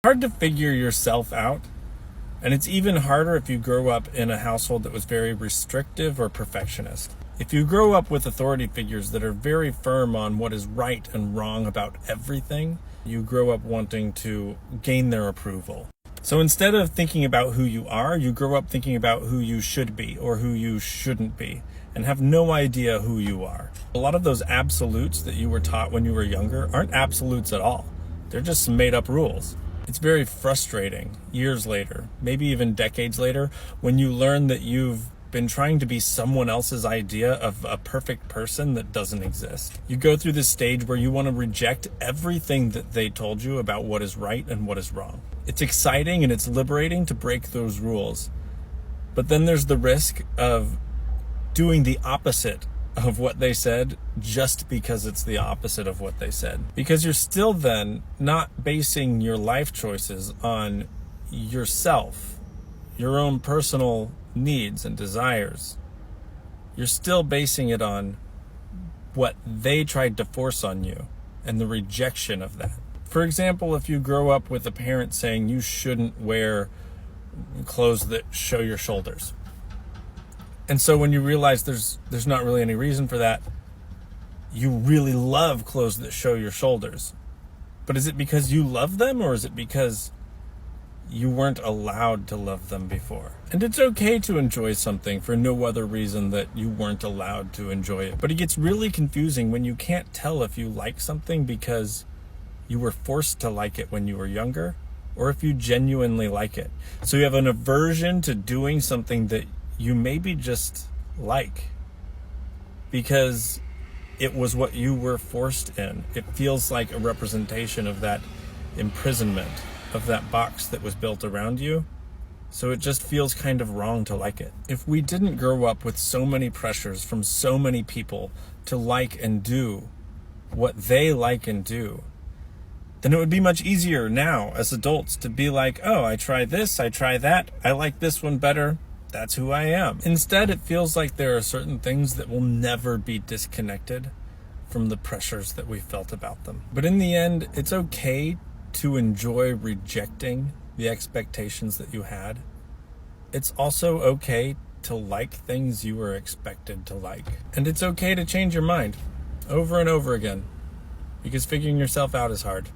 Hard to figure yourself out, and it's even harder if you grow up in a household that was very restrictive or perfectionist. If you grow up with authority figures that are very firm on what is right and wrong about everything, you grow up wanting to gain their approval. So instead of thinking about who you are, you grow up thinking about who you should be or who you shouldn't be, and have no idea who you are. A lot of those absolutes that you were taught when you were younger aren't absolutes at all. They're just some made up rules. It's very frustrating years later, maybe even decades later, when you learn that you've been trying to be someone else's idea of a perfect person that doesn't exist. You go through this stage where you want to reject everything that they told you about what is right and what is wrong. It's exciting and it's liberating to break those rules. But then there's the risk of doing the opposite of what they said just because it's the opposite of what they said. Because you're still then not basing your life choices on yourself, your own personal needs and desires. You're still basing it on what they tried to force on you and the rejection of that. For example, if you grow up with a parent saying you shouldn't wear clothes that show your shoulders, and so when you realize there's not really any reason for that, you really love clothes that show your shoulders. But is it because you love them, or is it because you weren't allowed to love them before? And it's okay to enjoy something for no other reason that you weren't allowed to enjoy it. But it gets really confusing when you can't tell if you like something because you were forced to like it when you were younger, or if you genuinely like it. So you have an aversion to doing something that you maybe just like because it was what you were forced in. It feels like a representation of that imprisonment, of that box that was built around you. So it just feels kind of wrong to like it. If we didn't grow up with so many pressures from so many people to like and do what they like and do, then it would be much easier now as adults to be like, oh, I try this, I try that, I like this one better, that's who I am. Instead, it feels like there are certain things that will never be disconnected from the pressures that we felt about them. But in the end, it's okay to enjoy rejecting the expectations that you had. It's also okay to like things you were expected to like. And it's okay to change your mind over and over again, because figuring yourself out is hard.